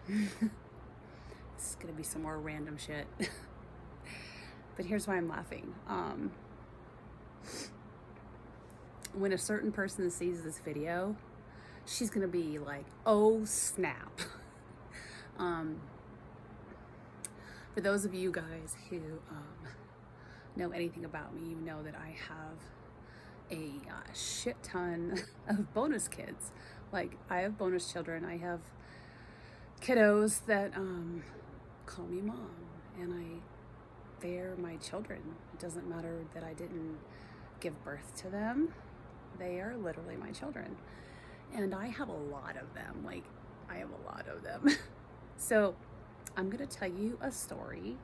This is gonna be some more random shit. But here's why I'm laughing. When a certain person sees this video, she's gonna be like, oh snap. For those of you guys who know anything about me, you know that I have a shit ton of bonus kids. Like, I have bonus children. I have kiddos that call me mom, and they're my children. It doesn't matter that I didn't give birth to them. They are literally my children. And I have a lot of them. Like, I have a lot of them. So I'm gonna tell you a story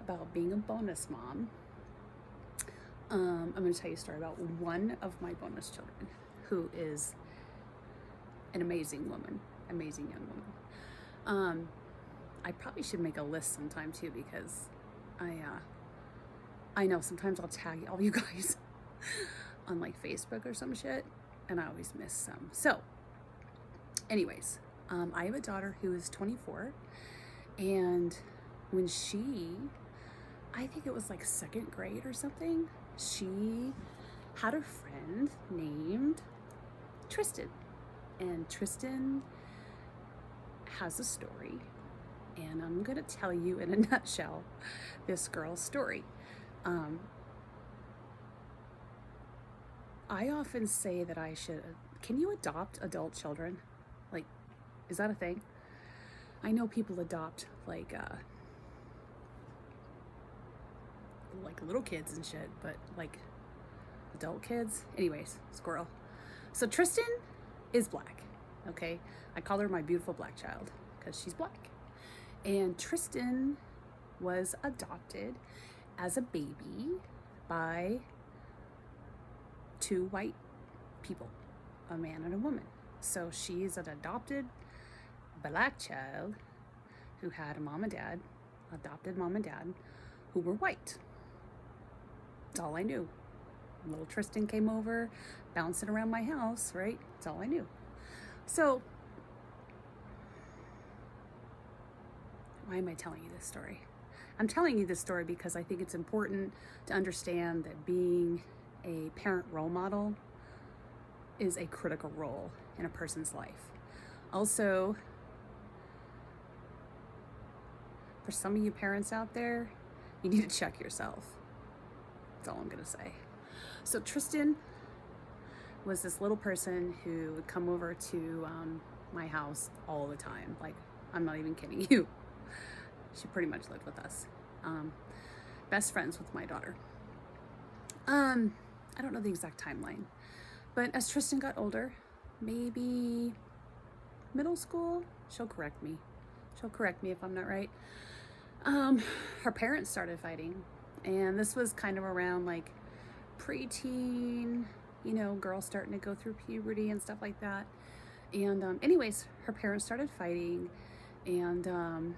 about being a bonus mom. I'm gonna tell you a story about one of my bonus children, who is an amazing woman, amazing young woman. I probably should make a list sometime too, because I know sometimes I'll tag all you guys on like Facebook or some shit, and I always miss some. So anyways, I have a daughter who is 24, and when I think it was like second grade or something, she had a friend named Tristan, and Tristan has a story, and I'm gonna tell you in a nutshell this girl's story. I often say that can you adopt adult children? Like, is that a thing? I know people adopt like little kids and shit, but like adult kids? Anyways, squirrel. So Tristan is black, okay? I call her my beautiful black child because she's black. And Tristan was adopted as a baby by two white people, a man and a woman. So she's an adopted black child who had a mom and dad, adopted mom and dad, who were white. That's all I knew. Little Tristan came over, bouncing around my house, right? That's all I knew. So, why am I telling you this story? I'm telling you this story because I think it's important to understand that being a parent role model is a critical role in a person's life. Also, for some of you parents out there, you need to check yourself. That's all I'm gonna say. So Tristan was this little person who would come over to my house all the time. Like, I'm not even kidding you. She pretty much lived with us. Best friends with my daughter. I don't know the exact timeline, but as Tristan got older, maybe middle school, she'll correct me if I'm not right. Her parents started fighting, and this was kind of around like preteen, girls starting to go through puberty and stuff like that. And anyways, her parents started fighting, and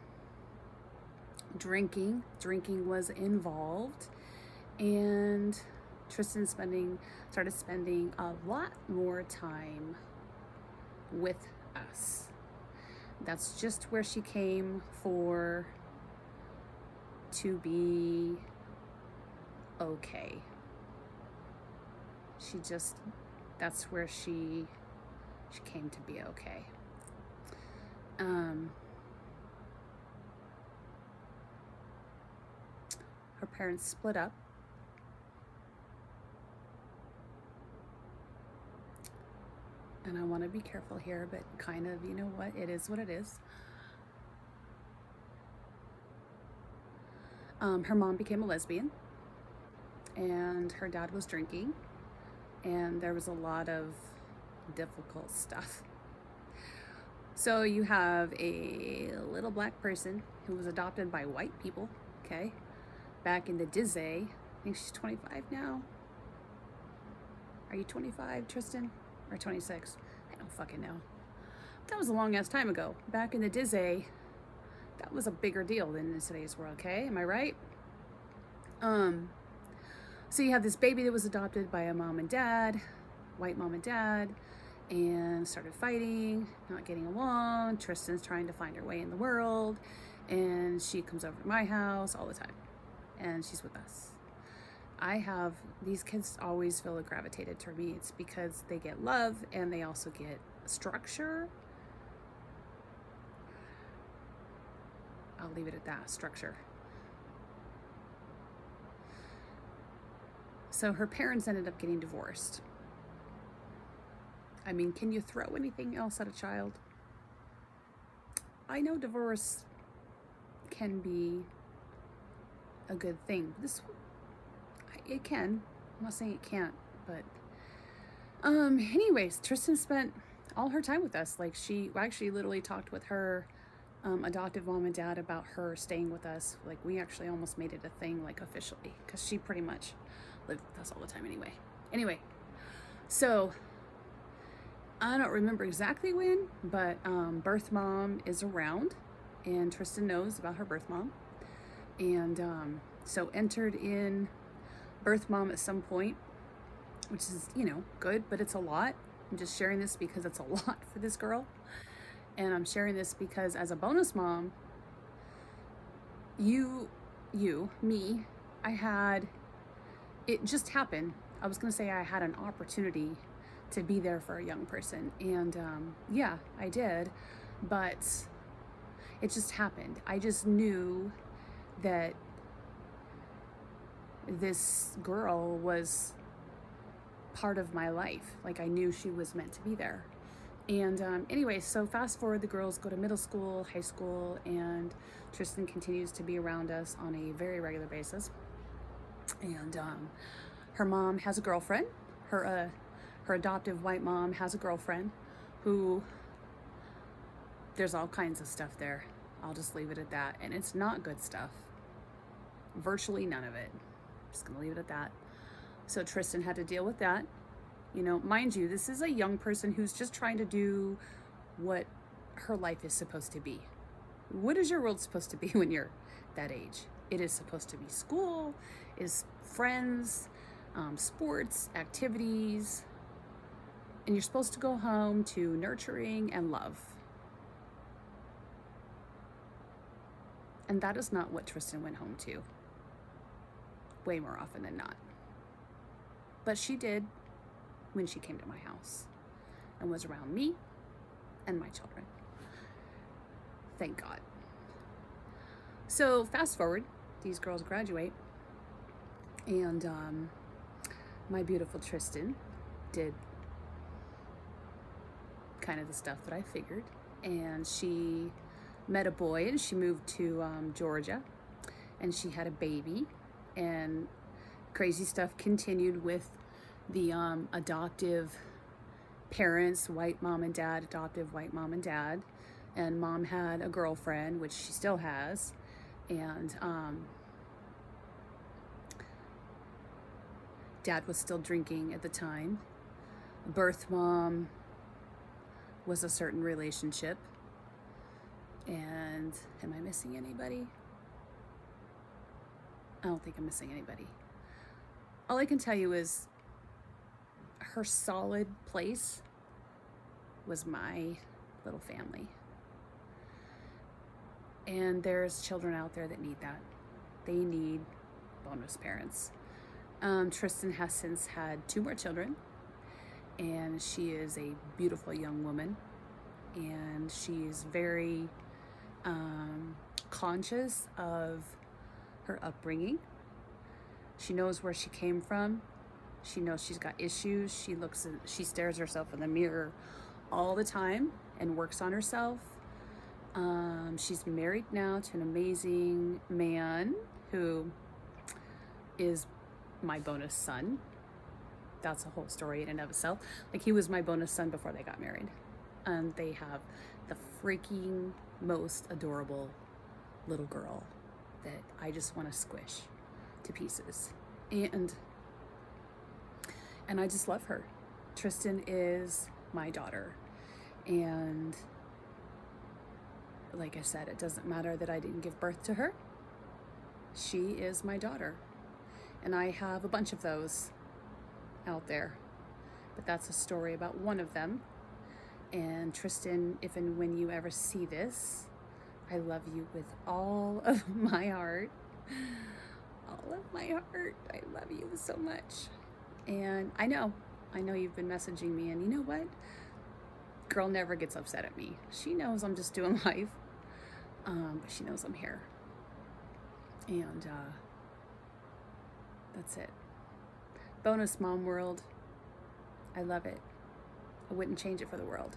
drinking was involved, and Tristan started spending a lot more time with us. That's just where she came to be okay. That's where she came to be okay. Her parents split up. And I want to be careful here, but kind of, you know what? It is what it is. Her mom became a lesbian, and her dad was drinking, and there was a lot of difficult stuff. So you have a little black person who was adopted by white people, okay? Back in the day, I think she's 25 now. Are you 25, Tristan? Or 26? I don't fucking know. That was a long ass time ago. Back in the day, that was a bigger deal than in today's world, okay? Am I right? So you have this baby that was adopted by a mom and dad, white mom and dad, and started fighting, not getting along. Tristan's trying to find her way in the world, and she comes over to my house all the time, and she's with us. These kids always feel gravitated toward me. It's because they get love and they also get structure. I'll leave it at that, structure. So her parents ended up getting divorced. I mean, can you throw anything else at a child? I know divorce can be a good thing. It can. I'm not saying it can't, but anyways, Tristan spent all her time with us. Like, she actually literally talked with her adoptive mom and dad about her staying with us. Like, we actually almost made it a thing, like, officially, because she pretty much lived with us all the time anyway. So I don't remember exactly when, but birth mom is around, and Tristan knows about her birth mom, and so entered in birth mom at some point, which is, good, but it's a lot. I'm just sharing this because it's a lot for this girl. And I'm sharing this because as a bonus mom, me, it just happened. I was going to say I had an opportunity to be there for a young person. And yeah, I did. But it just happened. I just knew that this girl was part of my life. Like, I knew she was meant to be there. And anyway, so fast forward, the girls go to middle school, high school, and Tristan continues to be around us on a very regular basis. And her mom has a girlfriend. Her adoptive white mom has a girlfriend who, there's all kinds of stuff there. I'll just leave it at that. And it's not good stuff. Virtually none of it. Just gonna leave it at that. So Tristan had to deal with that. Mind you, this is a young person who's just trying to do what her life is supposed to be. What is your world supposed to be when you're that age? It is supposed to be school, is friends, sports, activities, and you're supposed to go home to nurturing and love. And that is not what Tristan went home to, way more often than not. But she did when she came to my house and was around me and my children. Thank God. So fast forward, these girls graduate, and my beautiful Tristan did kind of the stuff that I figured, and she met a boy, and she moved to Georgia, and she had a baby, and crazy stuff continued with the adoptive parents, white mom and dad, adoptive white mom and dad, and mom had a girlfriend, which she still has, and dad was still drinking at the time. Birth mom was a certain relationship, and am I missing anybody? I don't think I'm missing anybody. All I can tell you is her solid place was my little family. And there's children out there that need that. They need bonus parents. Tristan has since had 2 more children, and she is a beautiful young woman, and she's very conscious of her upbringing. She knows where she came from. She knows she's got issues. She stares herself in the mirror all the time and works on herself. She's married now to an amazing man who is my bonus son. That's a whole story in and of itself. Like, he was my bonus son before they got married. And they have the freaking most adorable little girl that I just want to squish to pieces. And I just love her. Tristan is my daughter. And like I said, it doesn't matter that I didn't give birth to her. She is my daughter. And I have a bunch of those out there. But that's a story about one of them. And Tristan, if and when you ever see this, I love you with all of my heart. All of my heart. I love you so much. And I know you've been messaging me, and you know what? Girl never gets upset at me. She knows I'm just doing life, but she knows I'm here. And that's it. Bonus mom world. I love it. I wouldn't change it for the world.